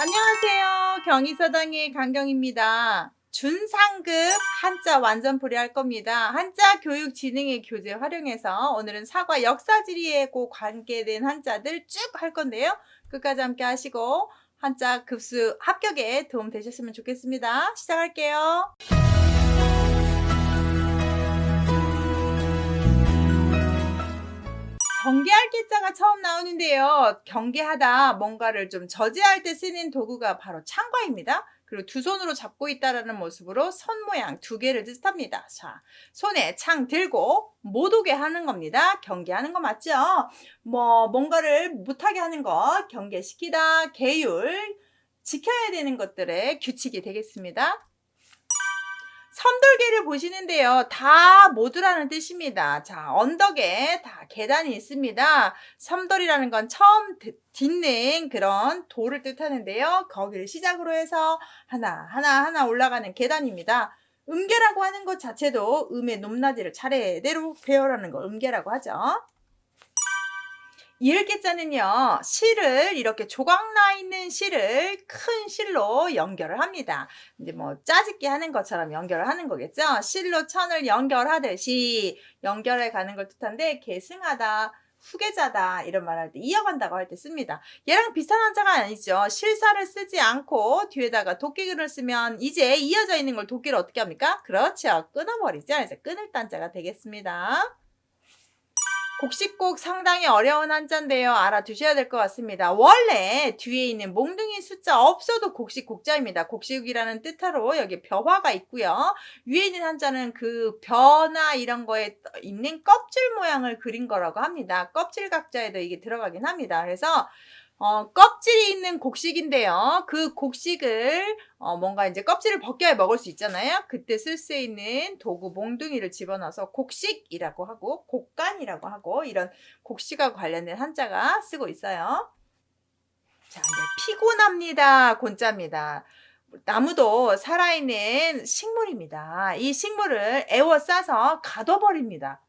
안녕하세요. 경희서당의 강경입니다. 준상급 한자 완전풀이 할 겁니다. 한자 교육 진흥의 교재 활용해서 오늘은 사과 역사지리하고 관계된 한자들 쭉 할 건데요. 끝까지 함께 하시고 한자 급수 합격에 도움 되셨으면 좋겠습니다. 시작할게요. 경계할 기자가 처음 나오는데요. 경계하다 뭔가를 좀 저지할 때 쓰는 도구가 바로 창과입니다. 그리고 두 손으로 잡고 있다라는 모습으로 손 모양 두 개를 뜻합니다. 자, 손에 창 들고 못 오게 하는 겁니다. 경계하는 거 맞죠? 뭔가를 못하게 하는 거 경계시키다, 계율, 지켜야 되는 것들의 규칙이 되겠습니다. 섬돌개를 보시는데요. 다 모두라는 뜻입니다. 자, 언덕에 다 계단이 있습니다. 섬돌이라는 건 처음 딛는 그런 돌을 뜻하는데요. 거기를 시작으로 해서 하나 올라가는 계단입니다. 음계라고 하는 것 자체도 음의 높낮이를 차례대로 배열하는 걸 음계라고 하죠. 이을계자는요, 실을 이렇게 조각 나 있는 실을 큰 실로 연결을 합니다. 이제 짜집기 하는 것처럼 연결을 하는 거겠죠. 실로 천을 연결하듯이 연결해 가는 걸 뜻한데, 계승하다, 후계자다 이런 말 할 때 이어간다고 할 때 씁니다. 얘랑 비슷한 한자가 아니죠. 실사를 쓰지 않고 뒤에다가 도끼를 쓰면 이제 이어져 있는 걸 도끼를 어떻게 합니까? 그렇죠. 끊어버리죠. 그래서 끊을 단자가 되겠습니다. 곡식곡 상당히 어려운 한자인데요. 알아두셔야 될 것 같습니다. 원래 뒤에 있는 몽둥이 숫자 없어도 곡식 곡자입니다. 곡식이라는 뜻으로 여기 벼화가 있고요. 위에 있는 한자는 그 벼나 이런 거에 있는 껍질 모양을 그린 거라고 합니다. 껍질 각자에도 이게 들어가긴 합니다. 그래서 껍질이 있는 곡식인데요. 그 곡식을 뭔가 이제 껍질을 벗겨야 먹을 수 있잖아요. 그때 쓸 수 있는 도구 몽둥이를 집어넣어서 곡식이라고 하고 곡간이라고 하고 이런 곡식과 관련된 한자가 쓰고 있어요. 자, 이제 피곤합니다. 곤자입니다. 나무도 살아있는 식물입니다. 이 식물을 에워싸서 가둬버립니다.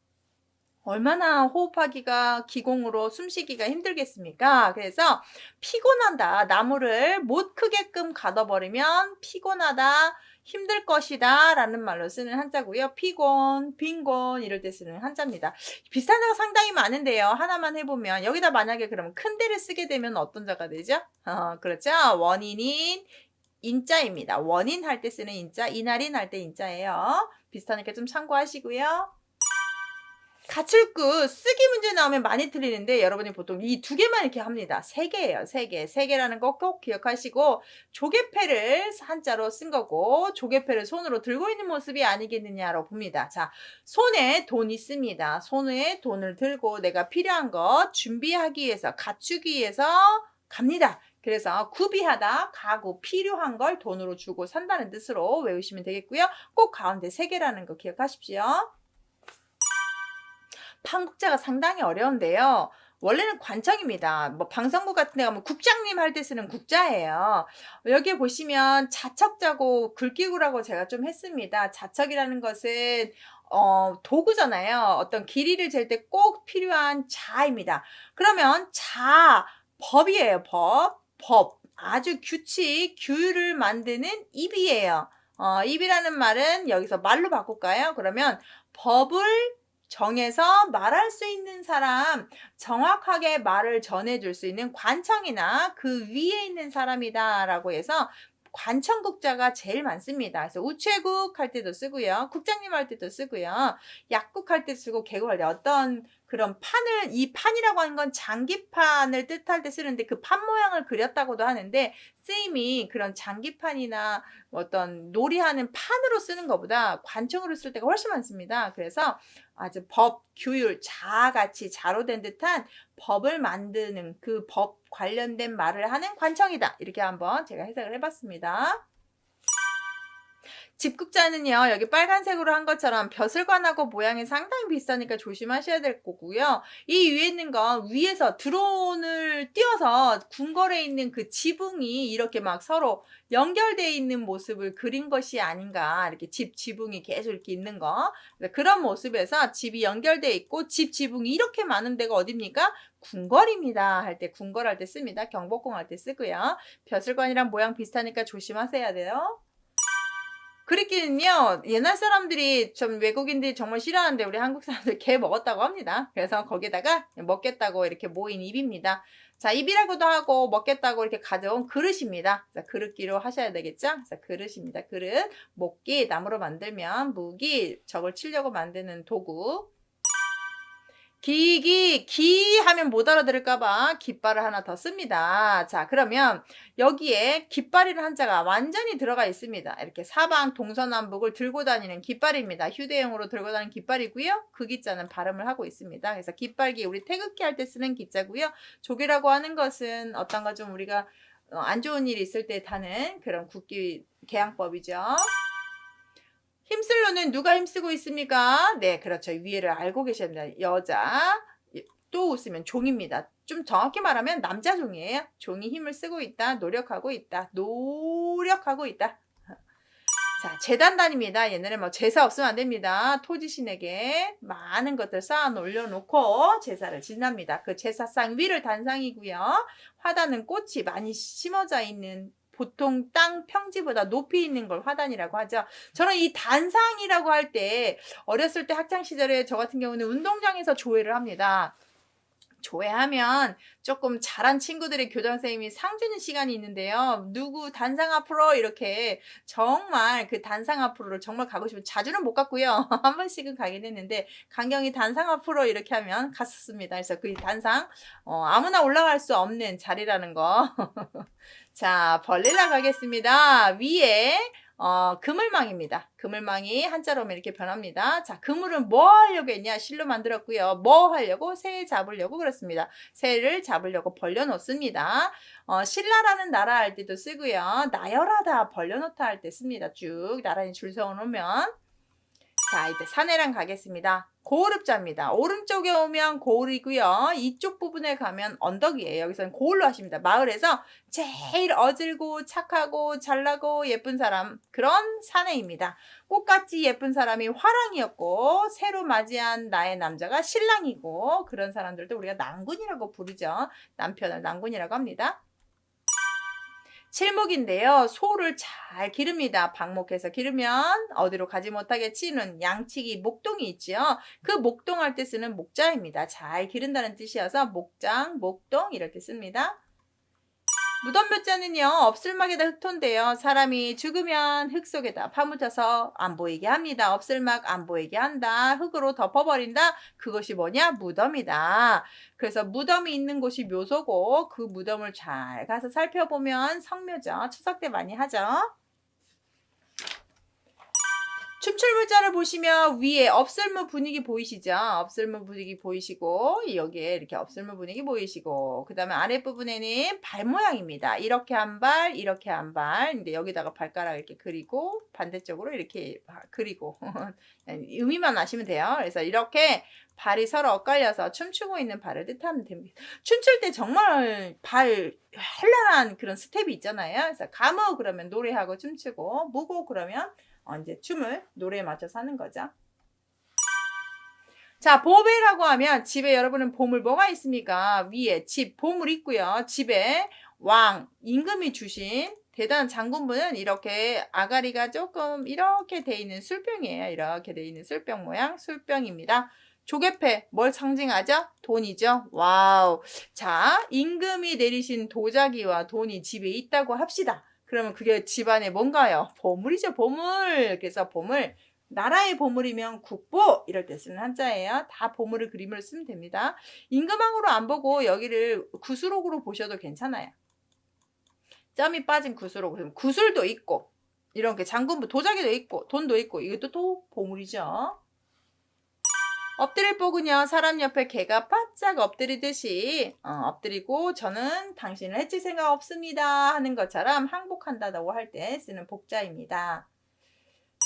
얼마나 호흡하기가 기공으로 숨쉬기가 힘들겠습니까? 그래서 피곤하다, 나무를 못 크게끔 가둬버리면 피곤하다, 힘들 것이다 라는 말로 쓰는 한자고요. 피곤, 빈곤 이럴 때 쓰는 한자입니다. 비슷한 자가 상당히 많은데요. 하나만 해보면 여기다 만약에 그러면 큰 데를 쓰게 되면 어떤 자가 되죠? 그렇죠. 원인인 인자입니다. 원인 할 때 쓰는 인자, 이날인 할 때 인자예요. 비슷하니까 좀 참고하시고요. 가출구 쓰기 문제 나오면 많이 틀리는데 여러분이 보통 이 두 개만 이렇게 합니다. 세 개예요. 세 개. 세 개라는 거 꼭 기억하시고 조개패를 한자로 쓴 거고 조개패를 손으로 들고 있는 모습이 아니겠느냐로 봅니다. 자, 손에 돈 있습니다. 손에 돈을 들고 내가 필요한 거 준비하기 위해서 갖추기 위해서 갑니다. 그래서 구비하다, 가구, 필요한 걸 돈으로 주고 산다는 뜻으로 외우시면 되겠고요. 꼭 가운데 세 개라는 거 기억하십시오. 판국자가 상당히 어려운데요. 원래는 관청입니다. 방송국 같은 데 가면 국장님 할 때 쓰는 국자예요. 여기에 보시면 자척자고 글귀구라고 제가 좀 했습니다. 자척이라는 것은 도구잖아요. 어떤 길이를 잴 때 꼭 필요한 자입니다. 그러면 자, 법이에요. 법. 아주 규칙, 규율을 만드는 입이에요. 입이라는 말은 여기서 말로 바꿀까요? 그러면 법을 정해서 말할 수 있는 사람, 정확하게 말을 전해줄 수 있는 관청이나 그 위에 있는 사람이다 라고 해서 관청국자가 제일 많습니다. 그래서 우체국 할 때도 쓰고요. 국장님 할 때도 쓰고요. 약국 할 때 쓰고 개국할 때 어떤 그런 판을, 이 판이라고 하는 건 장기판을 뜻할 때 쓰는데 그 판 모양을 그렸다고도 하는데 쓰임이 그런 장기판이나 어떤 놀이하는 판으로 쓰는 것보다 관청으로 쓸 때가 훨씬 많습니다. 그래서 아주 법, 규율, 자아같이 자로 된 듯한 법을 만드는 그 법 관련된 말을 하는 관청이다. 이렇게 한번 제가 해석을 해봤습니다. 집국자는요, 여기 빨간색으로 한 것처럼 벼슬관하고 모양이 상당히 비슷하니까 조심하셔야 될 거고요. 이 위에 있는 건 위에서 드론을 띄워서 궁궐에 있는 그 지붕이 이렇게 막 서로 연결되어 있는 모습을 그린 것이 아닌가. 이렇게 지붕이 계속 이렇게 있는 거. 그런 모습에서 집이 연결되어 있고 집 지붕이 이렇게 많은 데가 어딥니까? 궁궐입니다 할 때 궁궐할 때 씁니다. 경복궁 할 때 쓰고요. 벼슬관이랑 모양 비슷하니까 조심하셔야 돼요. 그리끼는요, 옛날 사람들이 좀 외국인들이 정말 싫어하는데 우리 한국 사람들 게 먹었다고 합니다. 그래서 거기다가 먹겠다고 이렇게 모인 입입니다. 자, 입이라고도 하고 먹겠다고 이렇게 가져온 그릇입니다. 자, 그릇기로 하셔야 되겠죠? 자, 그릇입니다. 그릇, 목기, 나무로 만들면 무기, 적을 치려고 만드는 도구. 기 하면 못 알아들을까봐 깃발을 하나 더 씁니다. 자, 그러면 여기에 깃발이라는 한자가 완전히 들어가 있습니다. 이렇게 사방 동서남북을 들고 다니는 깃발입니다. 휴대용으로 들고 다니는 깃발이고요. 그 기자는 발음을 하고 있습니다. 그래서 깃발기, 우리 태극기 할 때 쓰는 기자고요. 조기라고 하는 것은 어떤 거 좀 우리가 안 좋은 일이 있을 때 다는 그런 국기 개양법이죠. 힘쓸로는 누가 힘쓰고 있습니까? 네, 그렇죠. 위에를 알고 계셔야 됩니다. 여자, 또 웃으면 종입니다. 좀 정확히 말하면 남자 종이에요. 종이 힘을 쓰고 있다, 노력하고 있다, 노력하고 있다. 자, 제단단입니다. 옛날에 뭐 제사 없으면 안 됩니다. 토지신에게 많은 것들 쌓아 올려놓고 제사를 지납니다. 그 제사상 위를 단상이고요. 화단은 꽃이 많이 심어져 있는 보통 땅 평지보다 높이 있는 걸 화단이라고 하죠. 저는 이 단상이라고 할 때 어렸을 때 학창 시절에 저 같은 경우는 운동장에서 조회를 합니다. 조회하면 조금 잘한 친구들의 교장 선생님이 상 주는 시간이 있는데요. 누구 단상 앞으로 이렇게 정말 그 단상 앞으로를 정말 가고 싶은, 자주는 못 갔고요. 한 번씩은 가긴 했는데 강경이 단상 앞으로 이렇게 하면 갔었습니다. 그래서 그 단상 아무나 올라갈 수 없는 자리라는 거. 자, 벌리러 가겠습니다. 위에 그물망입니다. 그물망이 한자로 오면 이렇게 변합니다. 자, 그물은 뭐 하려고 했냐? 실로 만들었고요. 뭐 하려고? 새 잡으려고 그렇습니다. 새를 잡으려고 벌려놓습니다. 신라라는 나라 할 때도 쓰고요. 나열하다, 벌려놓다 할 때 씁니다. 쭉 나란히 줄 세워놓으면. 자, 이제 산해랑 가겠습니다. 고을읍자입니다. 오른쪽에 오면 고을이고요. 이쪽 부분에 가면 언덕이에요. 여기서는 고을로 하십니다. 마을에서 제일 어질고 착하고 잘나고 예쁜 사람, 그런 사내입니다. 꽃같이 예쁜 사람이 화랑이었고 새로 맞이한 나의 남자가 신랑이고, 그런 사람들도 우리가 난군이라고 부르죠. 남편을 난군이라고 합니다. 칠목인데요. 소를 잘 기릅니다. 방목해서 기르면 어디로 가지 못하게 치는 양치기 목동이 있죠. 그 목동할 때 쓰는 목자입니다. 잘 기른다는 뜻이어서 목장, 목동 이럴 때 씁니다. 무덤묘자는요, 없을막에다 흙톤데요. 사람이 죽으면 흙 속에다 파묻혀서 안 보이게 합니다. 없을막 안 보이게 한다. 흙으로 덮어버린다. 그것이 뭐냐? 무덤이다. 그래서 무덤이 있는 곳이 묘소고, 그 무덤을 잘 가서 살펴보면 성묘죠. 추석 때 많이 하죠. 춤출물자를 보시면 위에 업설무 분위기 보이시죠? 업설무 분위기 보이시고, 여기에 이렇게 업설무 분위기 보이시고, 그 다음에 아랫부분에는 발 모양입니다. 이렇게 한 발, 이렇게 한 발. 근데 여기다가 발가락 이렇게 그리고, 반대쪽으로 이렇게 그리고. 의미만 아시면 돼요. 그래서 이렇게 발이 서로 엇갈려서 춤추고 있는 발을 뜻하면 됩니다. 춤출 때 정말 발 현란한 그런 스텝이 있잖아요. 그래서 감어 그러면 노래하고 춤추고, 무고 그러면 이제 춤을 노래에 맞춰서 하는 거죠. 자, 보배라고 하면 집에 여러분은 보물 뭐가 있습니까? 위에 집 보물 있고요. 집에 왕 임금이 주신 대단한 장군분은 이렇게 아가리가 조금 이렇게 돼 있는 술병이에요. 이렇게 돼 있는 술병 모양 술병입니다. 조개패 뭘 상징하죠? 돈이죠. 와우. 자, 임금이 내리신 도자기와 돈이 집에 있다고 합시다. 그러면 그게 집안에 뭔가요? 보물이죠, 보물. 그래서 보물, 나라의 보물이면 국보 이럴 때 쓰는 한자예요. 다 보물을 그림으로 쓰면 됩니다. 임금왕으로 안 보고 여기를 구수록으로 보셔도 괜찮아요. 점이 빠진 구수록, 구술도 있고 이런 게 장군부 도자기도 있고 돈도 있고, 이것도 또 보물이죠. 엎드릴 복은요, 사람 옆에 개가 바짝 엎드리듯이 엎드리고 저는 당신을 해칠 생각 없습니다 하는 것처럼 항복한다고 할 때 쓰는 복자입니다.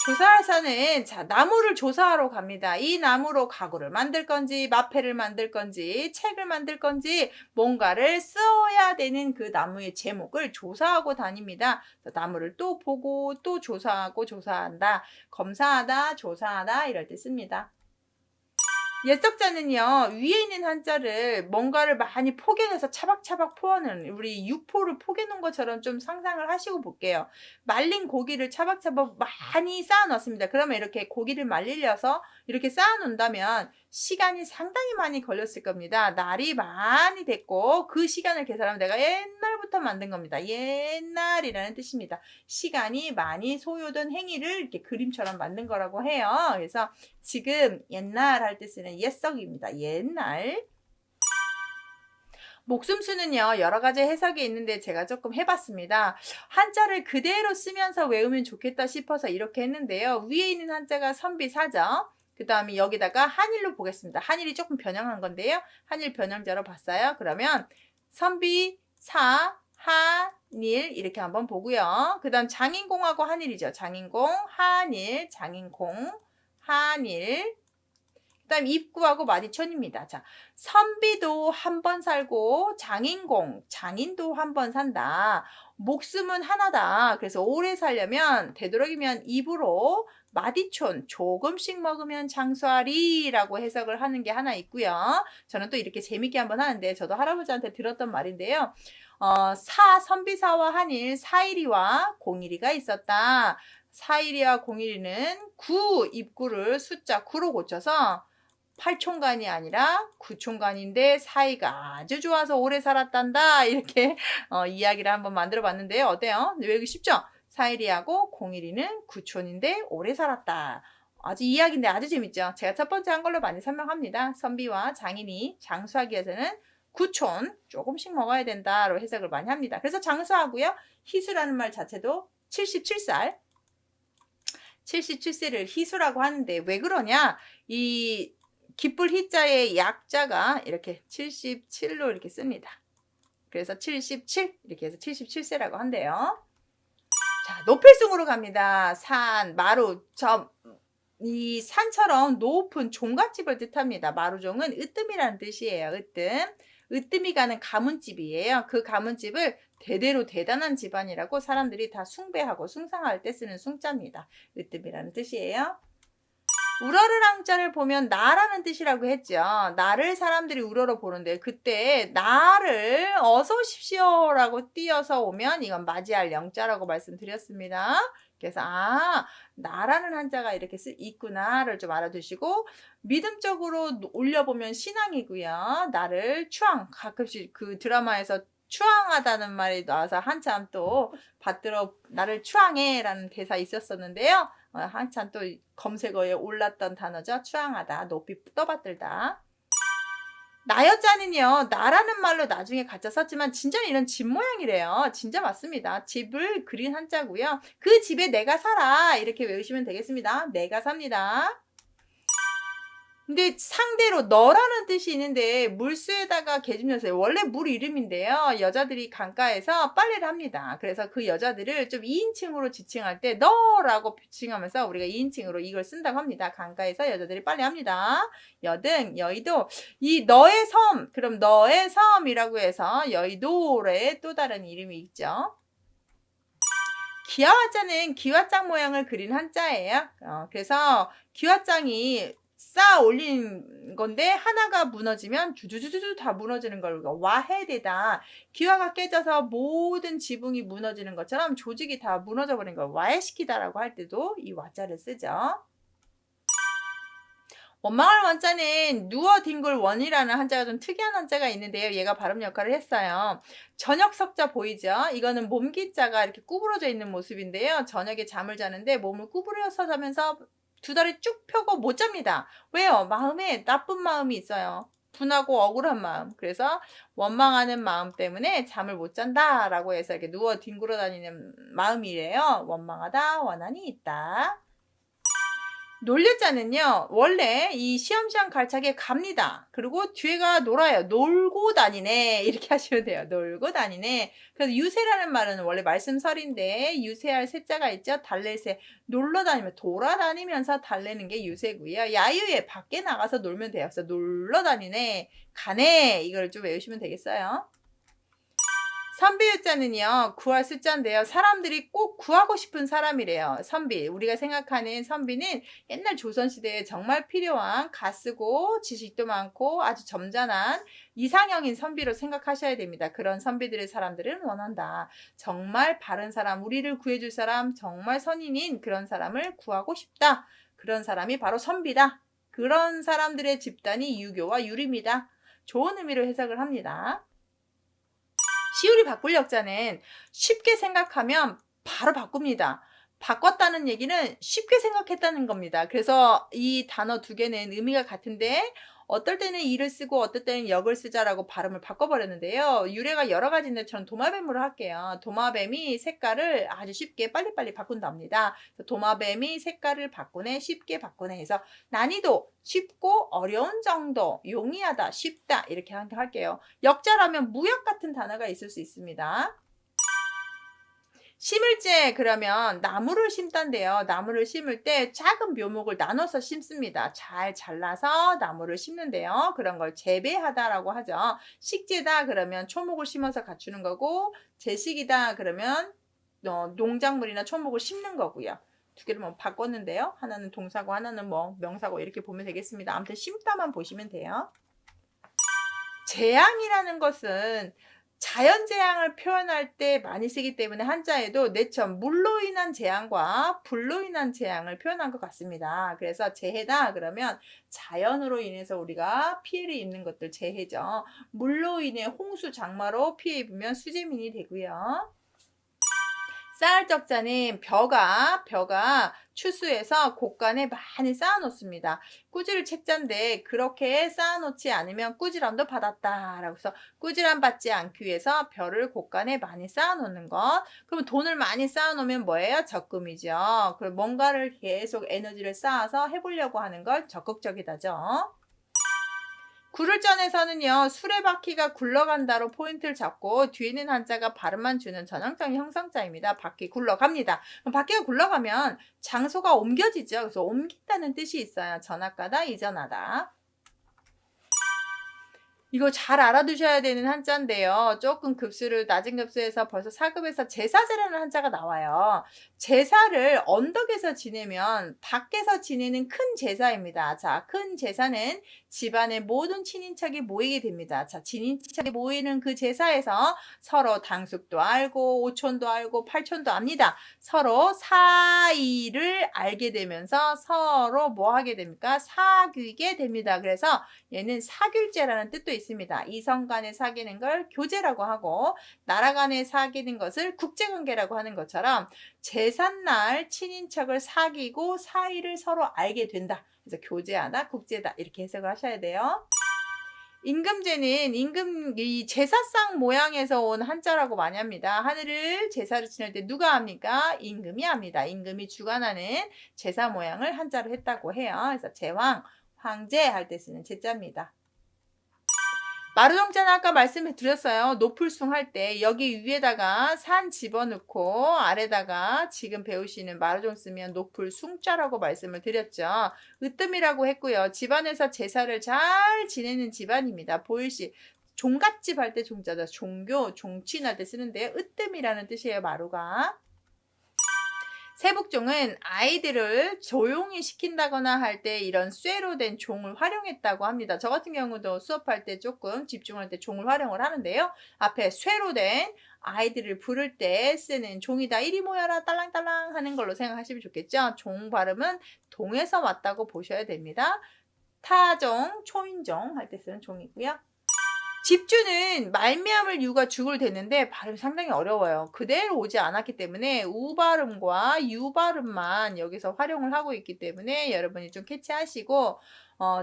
조사하서는 자, 나무를 조사하러 갑니다. 이 나무로 가구를 만들 건지 마패를 만들 건지 책을 만들 건지 뭔가를 써야 되는 그 나무의 제목을 조사하고 다닙니다. 나무를 또 보고 또 조사하고 조사한다, 검사하다, 조사하다 이럴 때 씁니다. 옛석자는요, 위에 있는 한자를 뭔가를 많이 포개해서 차박차박 포하는, 우리 육포를 포개놓은 것처럼 좀 상상을 하시고 볼게요. 말린 고기를 차박차박 많이 쌓아 놓습니다. 그러면 이렇게 고기를 말리려서 이렇게 쌓아 놓는다면 시간이 상당히 많이 걸렸을 겁니다. 날이 많이 됐고, 그 시간을 계산하면 내가 옛날부터 만든 겁니다. 옛날이라는 뜻입니다. 시간이 많이 소요된 행위를 이렇게 그림처럼 만든 거라고 해요. 그래서 지금 옛날 할 때 쓰는 옛석입니다. 옛날. 목숨수는요, 여러 가지 해석이 있는데 제가 조금 해봤습니다. 한자를 그대로 쓰면서 외우면 좋겠다 싶어서 이렇게 했는데요. 위에 있는 한자가 선비사죠. 그 다음에 여기다가 한일로 보겠습니다. 한일이 조금 변형한 건데요. 한일 변형자로 봤어요. 그러면 선비사, 한일 이렇게 한번 보고요. 그 다음 장인공하고 한일이죠. 장인공, 한일, 장인공, 한일. 그 다음 입구하고 마디촌입니다. 자, 선비도 한 번 살고 장인공, 장인도 한 번 산다. 목숨은 하나다. 그래서 오래 살려면 되도록이면 입으로 마디촌 조금씩 먹으면 장수하리라고 해석을 하는 게 하나 있고요. 저는 또 이렇게 재밌게 한번 하는데 저도 할아버지한테 들었던 말인데요. 선비사와 한일 사일이와 공일이가 있었다. 사일이와 공일이는 입구를 숫자 9로 고쳐서 8총간이 아니라 9총간인데 사이가 아주 좋아서 오래 살았단다. 이렇게 이야기를 한번 만들어 봤는데요. 어때요? 외우기 쉽죠? 사일이하고 공일이는 9촌인데 오래 살았다. 아주 이야기인데 아주 재밌죠? 제가 첫 번째 한 걸로 많이 설명합니다. 선비와 장인이 장수하기 위해서는 9촌 조금씩 먹어야 된다로 해석을 많이 합니다. 그래서 장수하고요. 희수라는 말 자체도 77살 77세를 희수라고 하는데 왜 그러냐? 이 기쁠 희자의 약자가 이렇게 77로 이렇게 씁니다. 그래서 77 이렇게 해서 77세라고 한대요. 자, 높일승으로 갑니다. 산, 마루, 이 산처럼 높은 종갓집을 뜻합니다. 마루종은 으뜸이라는 뜻이에요. 으뜸이 가는 가문집이에요. 그 가문집을 대대로 대단한 집안이라고 사람들이 다 숭배하고 숭상할 때 쓰는 숭자입니다. 으뜸이라는 뜻이에요. 우러르랑자를 보면 나라는 뜻이라고 했죠. 나를 사람들이 우러러 보는데 그때 나를 어서 오십시오 라고 띄어서 오면 이건 맞이할 영자라고 말씀드렸습니다. 그래서 나라는 한자가 이렇게 있구나를 좀 알아두시고 믿음적으로 올려보면 신앙이고요. 나를 가끔씩 그 드라마에서 추앙하다는 말이 나와서 한참 또 받들어 나를 추앙해 라는 대사 있었었는데요. 한참 또 검색어에 올랐던 단어죠. 추앙하다, 높이 떠받들다. 나여자는요, 나라는 말로 나중에 가짜 썼지만 진짜는 이런 집 모양이래요. 진짜 맞습니다. 집을 그린 한자고요. 그 집에 내가 살아 이렇게 외우시면 되겠습니다. 내가 삽니다. 근데 상대로 너라는 뜻이 있는데 물수에다가 개집녀서 원래 물 이름인데요. 여자들이 강가에서 빨래를 합니다. 그래서 그 여자들을 좀 2인칭으로 지칭할 때 너라고 지칭하면서 우리가 2인칭으로 이걸 쓴다고 합니다. 강가에서 여자들이 빨래합니다. 여등, 여의도. 이 너의 섬, 그럼 너의 섬이라고 해서 여의도의 또 다른 이름이 있죠. 기와자는 기와장 모양을 그린 한자예요. 그래서 기와장이 쌓아 올린 건데 하나가 무너지면 주주주주 다 무너지는 걸 우리가 와해되다. 기와가 깨져서 모든 지붕이 무너지는 것처럼 조직이 다 무너져 버린 걸 와해시키다라고 할 때도 이 와자를 쓰죠. 원망할 원자는 누워 뒹굴 원이라는 한자가 좀 특이한 한자가 있는데요. 얘가 발음 역할을 했어요. 저녁석자 보이죠? 이거는 몸기자가 이렇게 구부러져 있는 모습인데요. 저녁에 잠을 자는데 몸을 구부려서 자면서 두 다리 쭉 펴고 못 잡니다. 왜요? 마음에 나쁜 마음이 있어요. 분하고 억울한 마음. 그래서 원망하는 마음 때문에 잠을 못 잔다라고 해서 이렇게 누워 뒹굴어 다니는 마음이래요. 원망하다, 원한이 있다. 놀려자는요, 원래 이 시험시험 갈차게 갑니다. 그리고 뒤에가 놀아요. 놀고 다니네. 이렇게 하시면 돼요. 놀고 다니네. 그래서 유세라는 말은 원래 말씀설인데, 유세할 세자가 있죠. 달래세. 놀러 다니면, 돌아다니면서 달래는 게 유세고요. 야유에 밖에 나가서 놀면 돼요. 그래서 놀러 다니네. 가네. 이걸 좀 외우시면 되겠어요. 선비유자는요, 구할 숫자인데요. 사람들이 꼭 구하고 싶은 사람이래요. 선비. 우리가 생각하는 선비는 옛날 조선시대에 정말 필요한 가쓰고 지식도 많고 아주 점잖은 이상형인 선비로 생각하셔야 됩니다. 그런 선비들의 사람들은 원한다. 정말 바른 사람, 우리를 구해줄 사람, 정말 선인인 그런 사람을 구하고 싶다. 그런 사람이 바로 선비다. 그런 사람들의 집단이 유교와 유리입니다. 좋은 의미로 해석을 합니다. 시우리 바꿀 역자는 쉽게 생각하면 바로 바꿉니다. 바꿨다는 얘기는 쉽게 생각했다는 겁니다. 그래서 이 단어 두 개는 의미가 같은데 어떨 때는 이를 쓰고 어떨 때는 역을 쓰자라고 발음을 바꿔버렸는데요. 유래가 여러 가지인데 저는 도마뱀으로 할게요. 도마뱀이 색깔을 아주 쉽게 빨리빨리 바꾼답니다. 도마뱀이 색깔을 바꾸네, 쉽게 바꾸네 해서 난이도 쉽고 어려운 정도, 용이하다, 쉽다 이렇게 할게요. 역자라면 무역 같은 단어가 있을 수 있습니다. 심을제 그러면 나무를 심단데요. 나무를 심을 때 작은 묘목을 나눠서 심습니다. 잘 잘라서 나무를 심는데요. 그런 걸 재배하다라고 하죠. 식재다 그러면 초목을 심어서 갖추는 거고 재식이다 그러면 농작물이나 초목을 심는 거고요. 두 개를 뭐 바꿨는데요. 하나는 동사고 하나는 뭐 명사고 이렇게 보면 되겠습니다. 아무튼 심다만 보시면 돼요. 재앙이라는 것은 자연재앙을 표현할 때 많이 쓰기 때문에 한자에도 내천 물로 인한 재앙과 불로 인한 재앙을 표현한 것 같습니다. 그래서 재해다 그러면 자연으로 인해서 우리가 피해를 입는 것들 재해죠. 물로 인해 홍수 장마로 피해 입으면 수재민이 되고요. 쌓을 적자는 벼가 추수해서 곳간에 많이 쌓아놓습니다. 꾸지를 책자인데 그렇게 쌓아놓지 않으면 꾸지람도 받았다라고 해서 꾸지람 받지 않기 위해서 벼를 곳간에 많이 쌓아놓는 것. 그러면 돈을 많이 쌓아놓으면 뭐예요? 적금이죠. 그럼 뭔가를 계속 에너지를 쌓아서 해보려고 하는 걸 적극적이다죠. 구를전에서는요. 수레바퀴가 굴러간다로 포인트를 잡고 뒤에는 한자가 발음만 주는 전형적인 형성자입니다. 바퀴 굴러갑니다. 그럼 바퀴가 굴러가면 장소가 옮겨지죠. 그래서 옮긴다는 뜻이 있어요. 전학가다, 이전하다. 이거 잘 알아두셔야 되는 한자인데요. 조금 급수를 낮은 급수에서 벌써 4급에서 제사제라는 한자가 나와요. 제사를 언덕에서 지내면 밖에서 지내는 큰 제사입니다. 자, 큰 제사는 집안의 모든 친인척이 모이게 됩니다. 자, 친인척이 모이는 그 제사에서 서로 당숙도 알고 오촌도 알고 팔촌도 압니다. 서로 사이를 알게 되면서 서로 뭐 하게 됩니까? 사귀게 됩니다. 그래서 얘는 사귈제라는 뜻도 있습니다. 이성 간에 사귀는 걸 교제라고 하고 나라 간에 사귀는 것을 국제관계라고 하는 것처럼 제삿날 친인척을 사귀고 사이를 서로 알게 된다. 그래서 교제하다, 국제다 이렇게 해석을 하셔야 돼요. 임금제는 이 제사상 모양에서 온 한자라고 많이 합니다. 하늘을 제사를 지낼 때 누가 합니까? 임금이 합니다. 임금이 주관하는 제사 모양을 한자로 했다고 해요. 그래서 제왕, 황제 할 때 쓰는 제자입니다. 마루동자는 아까 말씀해 드렸어요. 노풀숭 할 때 여기 위에다가 산 집어넣고 아래다가 지금 배우시는 마루종 쓰면 노풀숭자라고 말씀을 드렸죠. 으뜸이라고 했고요. 집안에서 제사를 잘 지내는 집안입니다. 보일시 종갓집 할 때 종자다. 종교, 종친할 때 쓰는데요. 으뜸이라는 뜻이에요. 마루가. 세북종은 아이들을 조용히 시킨다거나 할 때 이런 쇠로 된 종을 활용했다고 합니다. 저 같은 경우도 수업할 때 조금 집중할 때 종을 활용을 하는데요. 앞에 쇠로 된 아이들을 부를 때 쓰는 종이다. 이리 모여라 딸랑딸랑 하는 걸로 생각하시면 좋겠죠. 종 발음은 동에서 왔다고 보셔야 됩니다. 타종, 초인종 할 때 쓰는 종이고요. 집주는 말미암을 유가 죽을 됐는데 발음이 상당히 어려워요. 그대로 오지 않았기 때문에 우 발음과 유 발음만 여기서 활용을 하고 있기 때문에 여러분이 좀 캐치하시고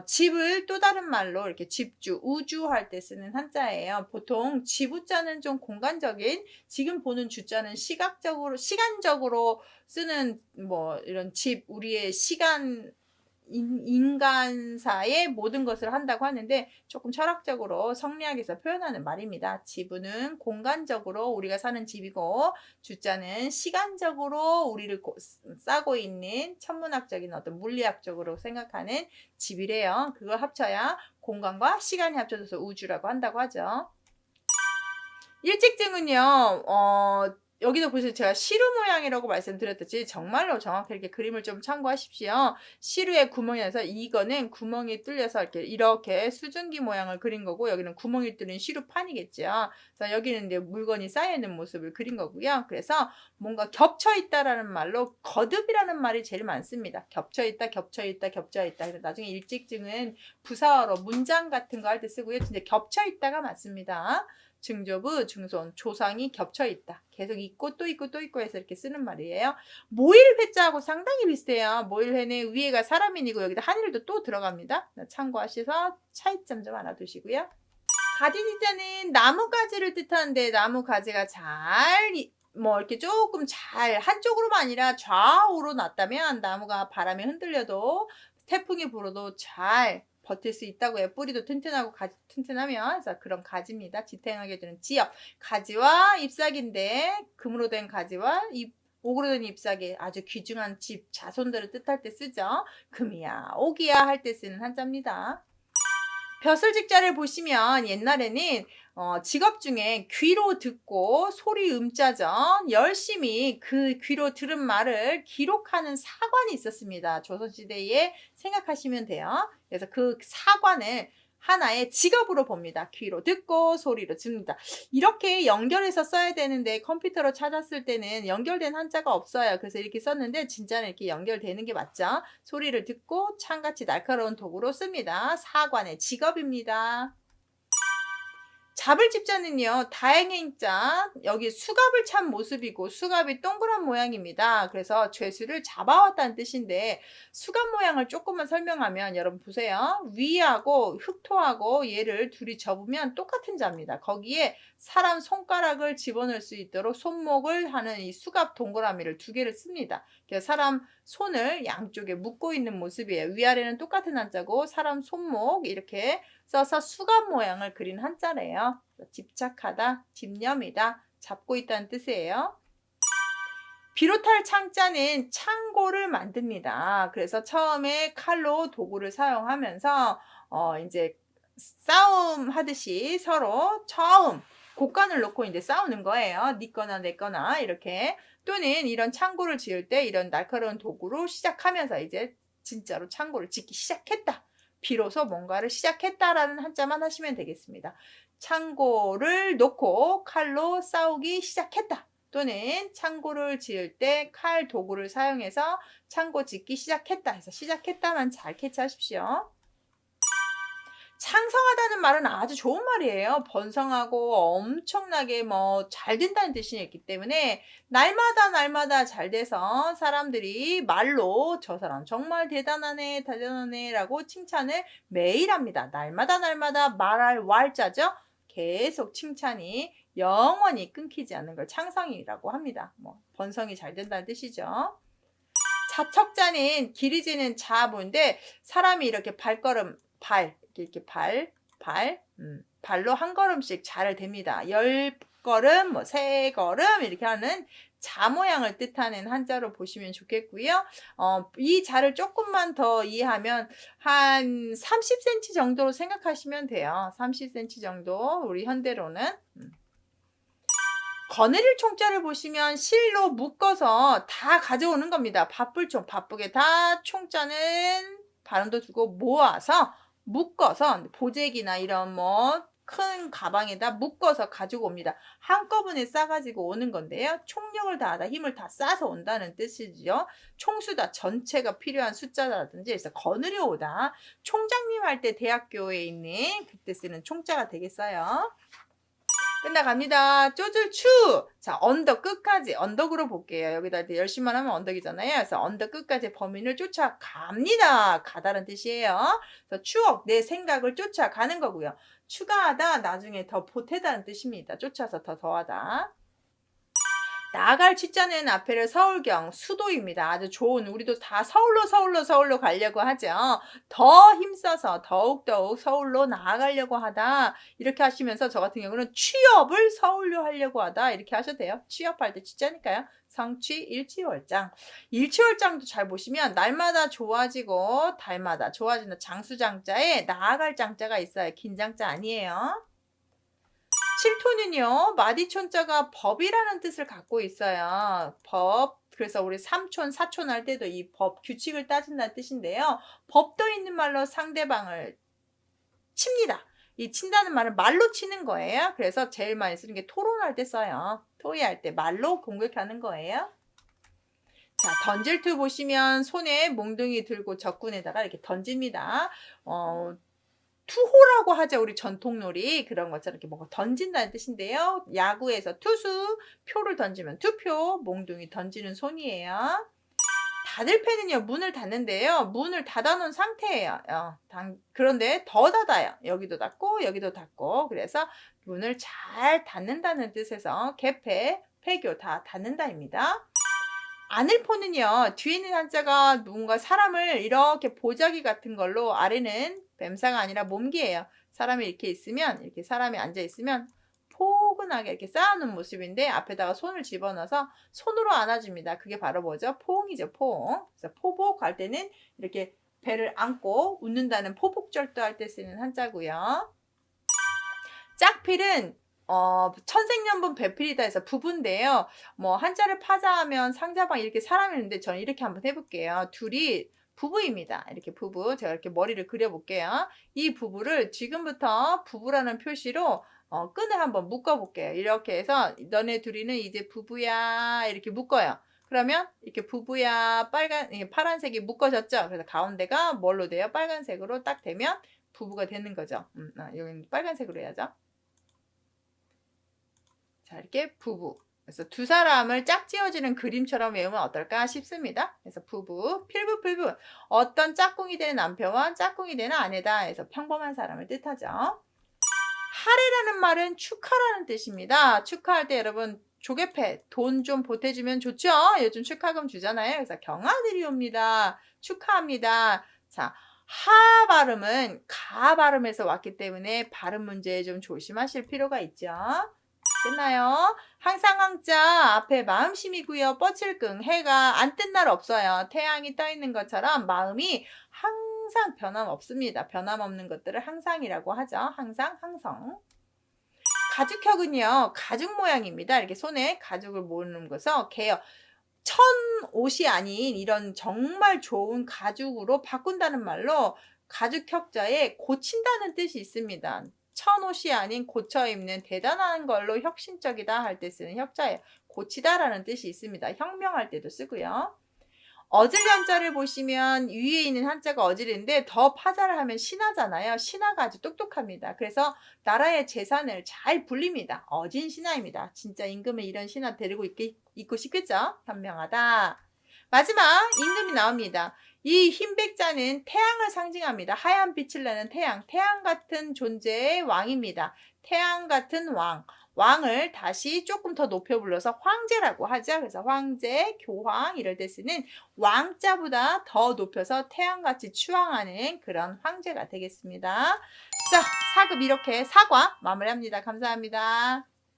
집을 또 다른 말로 이렇게 집주, 우주 할 때 쓰는 한자예요. 보통 지부자는 좀 공간적인, 지금 보는 주자는 시간적으로 쓰는 뭐 이런 집, 우리의 시간 인간사의 모든 것을 한다고 하는데 조금 철학적으로 성리학에서 표현하는 말입니다. 지부는 공간적으로 우리가 사는 집이고 주자는 시간적으로 우리를 싸고 있는 천문학적인 어떤 물리학적으로 생각하는 집이래요. 그걸 합쳐야 공간과 시간이 합쳐져서 우주라고 한다고 하죠. 일직증은요, 여기도 보세요. 제가 시루 모양이라고 말씀드렸듯이 정말로 정확하게 이렇게 그림을 좀 참고하십시오. 시루에 구멍이 나서 이거는 구멍이 뚫려서 이렇게 수증기 모양을 그린 거고, 여기는 구멍이 뚫린 시루판이겠죠. 그래서 여기는 이제 물건이 쌓여있는 모습을 그린 거고요. 그래서 뭔가 겹쳐있다라는 말로 거듭이라는 말이 제일 많습니다. 겹쳐있다, 겹쳐있다, 겹쳐있다. 그래서 나중에 일직증은 부사어로 문장 같은 거 할 때 쓰고요. 진짜 겹쳐있다가 맞습니다. 증조부, 증손, 조상이 겹쳐 있다. 계속 있고 또 있고 또 있고 해서 이렇게 쓰는 말이에요. 모일회자하고 상당히 비슷해요. 모일회는 위에가 사람인이고 여기다 한일도 또 들어갑니다. 참고하셔서 차이점 좀 알아두시고요. 가지지자는 나무가지를 뜻하는데 나무가지가 이렇게 조금 잘 한쪽으로만 아니라 좌우로 났다면 나무가 바람에 흔들려도 태풍이 불어도 잘 버틸 수 있다고 해요. 뿌리도 튼튼하고 가지 튼튼하면. 그래서 그런 가지입니다. 지탱하게 되는 지역. 가지와 잎사귀인데 금으로 된 가지와 옥으로 된 잎사귀, 아주 귀중한 집, 자손들을 뜻할 때 쓰죠. 금이야, 옥이야 할 때 쓰는 한자입니다. 벼슬직자를 보시면 옛날에는 직업 중에 귀로 듣고 소리 음자죠. 열심히 그 귀로 들은 말을 기록하는 사관이 있었습니다. 조선시대에 생각하시면 돼요. 그래서 그 사관을 하나의 직업으로 봅니다. 귀로 듣고 소리로 듣는다. 이렇게 연결해서 써야 되는데 컴퓨터로 찾았을 때는 연결된 한자가 없어요. 그래서 이렇게 썼는데 진짜는 이렇게 연결되는 게 맞죠. 소리를 듣고 창같이 날카로운 도구로 씁니다. 사관의 직업입니다. 잡을 집자는요, 다행행자, 여기 수갑을 찬 모습이고 수갑이 동그란 모양입니다. 그래서 죄수를 잡아왔다는 뜻인데 수갑 모양을 조금만 설명하면 여러분 보세요. 위하고 흑토하고 얘를 둘이 접으면 똑같은 자입니다. 거기에 사람 손가락을 집어넣을 수 있도록 손목을 하는 이 수갑 동그라미를 두 개를 씁니다. 그래서 사람 손을 양쪽에 묶고 있는 모습이에요. 위아래는 똑같은 한자고 사람 손목 이렇게 써서 수갑 모양을 그린 한자래요. 집착하다, 집념이다, 잡고 있다는 뜻이에요. 비롯할 창자는 창고를 만듭니다. 그래서 처음에 칼로 도구를 사용하면서 이제 싸움 하듯이 서로 처음 곡간을 놓고 이제 싸우는 거예요. 네 거나 내 거나 이렇게. 또는 이런 창고를 지을 때 이런 날카로운 도구로 시작하면서 이제 진짜로 창고를 짓기 시작했다. 비로소 뭔가를 시작했다라는 한자만 하시면 되겠습니다. 창고를 놓고 칼로 싸우기 시작했다. 또는 창고를 지을 때 칼 도구를 사용해서 창고 짓기 시작했다 해서 시작했다만 잘 캐치하십시오. 창성하다는 말은 아주 좋은 말이에요. 번성하고 엄청나게 잘 된다는 뜻이 있기 때문에 날마다 잘 돼서 사람들이 말로 저 사람 정말 대단하네 대단하네 라고 칭찬을 매일 합니다. 날마다 말할 왈자죠. 계속 칭찬이 영원히 끊기지 않는 걸 창성이라고 합니다. 번성이 잘 된다는 뜻이죠. 자척자는 기리지는 자부인데 사람이 이렇게 이렇게 발로 한 걸음씩 자를 댑니다. 10걸음, 3걸음 이렇게 하는 자 모양을 뜻하는 한자로 보시면 좋겠고요. 이 자를 조금만 더 이해하면 한 30cm 정도로 생각하시면 돼요. 30cm 정도 우리 현대로는. 거느릴 총자를 보시면 실로 묶어서 다 가져오는 겁니다. 바쁠총, 바쁘게 다 총자는 발음도 두고 모아서 묶어서 보재기나 이런 큰 가방에다 묶어서 가지고 옵니다. 한꺼번에 싸가지고 오는 건데요. 총력을 다하다, 힘을 다 싸서 온다는 뜻이죠. 총수다, 전체가 필요한 숫자라든지 그래서 거느려 오다. 총장님 할 때 대학교에 있는 그때 쓰는 총자가 되겠어요. 끝나갑니다. 쪼즐 추. 자, 언덕 끝까지 언덕으로 볼게요. 여기다 이렇게 열심만 하면 언덕이잖아요. 그래서 언덕 끝까지 범인을 쫓아갑니다. 가다는 뜻이에요. 그래서 추억, 내 생각을 쫓아가는 거고요. 추가하다, 나중에 더 보태다는 뜻입니다. 쫓아서 더 더하다. 나아갈 치자는 앞에를 서울경, 수도입니다. 아주 좋은, 우리도 다 서울로 가려고 하죠. 더 힘써서 더욱더욱 서울로 나아가려고 하다. 이렇게 하시면서 저 같은 경우는 취업을 서울로 하려고 하다. 이렇게 하셔도 돼요. 취업할 때 치자니까요. 성취, 일취월장. 일취월장도 잘 보시면 날마다 좋아지고 달마다 좋아진다. 장수장자에 나아갈 장자가 있어요. 긴장자 아니에요. 실토는요, 마디촌자가 법이라는 뜻을 갖고 있어요. 법. 그래서 우리 삼촌, 사촌 할 때도 이 법, 규칙을 따진다는 뜻인데요. 법도 있는 말로 상대방을 칩니다. 이 친다는 말은 말로 치는 거예요. 그래서 제일 많이 쓰는 게 토론할 때 써요. 토의할 때 말로 공격하는 거예요. 자, 던질투 보시면 손에 몽둥이 들고 적군에다가 이렇게 던집니다. 투호라고 하죠. 우리 전통놀이. 그런 것처럼 이렇게 뭔가 던진다는 뜻인데요. 야구에서 투수, 표를 던지면 투표, 몽둥이 던지는 손이에요. 닫을 패는요, 문을 닫는데요. 문을 닫아놓은 상태예요. 그런데 더 닫아요. 여기도 닫고, 여기도 닫고. 그래서 문을 잘 닫는다는 뜻에서 개폐, 폐교 다 닫는다입니다. 안을 포는요, 뒤에 있는 한자가 뭔가 사람을 이렇게 보자기 같은 걸로, 아래는 뱀사가 아니라 몸기예요. 사람이 이렇게 있으면, 이렇게 사람이 앉아있으면 포근하게 이렇게 쌓아놓은 모습인데, 앞에다가 손을 집어넣어서 손으로 안아줍니다. 그게 바로 뭐죠? 포옹이죠, 포옹. 그래서 포복 할 때는 이렇게 배를 안고 웃는다는 포복절도 할 때 쓰는 한자고요. 짝필은 천생연분 배필이다 해서 부부인데요. 뭐 한자를 파자하면 상자방 이렇게 사람이 있는데 저는 이렇게 한번 해볼게요. 둘이 부부입니다. 이렇게 부부. 제가 이렇게 머리를 그려볼게요. 이 부부를 지금부터 부부라는 표시로 끈을 한번 묶어볼게요. 이렇게 해서 너네 둘이는 이제 부부야 이렇게 묶어요. 그러면 이렇게 부부야 파란색이 묶어졌죠. 그래서 가운데가 뭘로 돼요? 빨간색으로 딱 되면 부부가 되는 거죠. 여기는 빨간색으로 해야죠. 자, 이렇게 부부. 그래서 두 사람을 짝지어지는 그림처럼 외우면 어떨까 싶습니다. 그래서 부부, 필부필부. 어떤 짝꿍이 되는 남편과 짝꿍이 되는 아내다 해서 평범한 사람을 뜻하죠. 하례라는 말은 축하라는 뜻입니다. 축하할 때 여러분 조개패 돈 좀 보태주면 좋죠. 요즘 축하금 주잖아요. 그래서 경아들이 옵니다. 축하합니다. 자, 하 발음은 가 발음에서 왔기 때문에 발음 문제에 좀 조심하실 필요가 있죠. 끝나요. 항상 항자 앞에 마음심이고요. 뻗칠긍 해가 안 뜬 날 없어요. 태양이 떠 있는 것처럼 마음이 항상 변함없습니다. 변함없는 것들을 항상이라고 하죠. 항상, 항성. 가죽혁은요. 가죽 모양입니다. 이렇게 손에 가죽을 모으는 것을 개요. 천 옷이 아닌 이런 정말 좋은 가죽으로 바꾼다는 말로 가죽혁자에 고친다는 뜻이 있습니다. 천옷이 아닌 고쳐 입는 대단한 걸로 혁신적이다 할 때 쓰는 혁자예요. 고치다라는 뜻이 있습니다. 혁명할 때도 쓰고요. 어질 한자를 보시면 위에 있는 한자가 어질인데 더 파자를 하면 신하잖아요. 신하가 아주 똑똑합니다. 그래서 나라의 재산을 잘 불립니다. 어진 신하입니다. 진짜 임금은 이런 신하 데리고 있고 싶겠죠? 현명하다. 마지막 임금이 나옵니다. 이 흰백자는 태양을 상징합니다. 하얀 빛을 내는 태양, 태양 같은 존재의 왕입니다. 태양 같은 왕, 왕을 다시 조금 더 높여 불러서 황제라고 하죠. 그래서 황제, 교황 이럴 때 쓰는 왕자보다 더 높여서 태양같이 추앙하는 그런 황제가 되겠습니다. 자, 4급 이렇게 사과 마무리합니다. 감사합니다.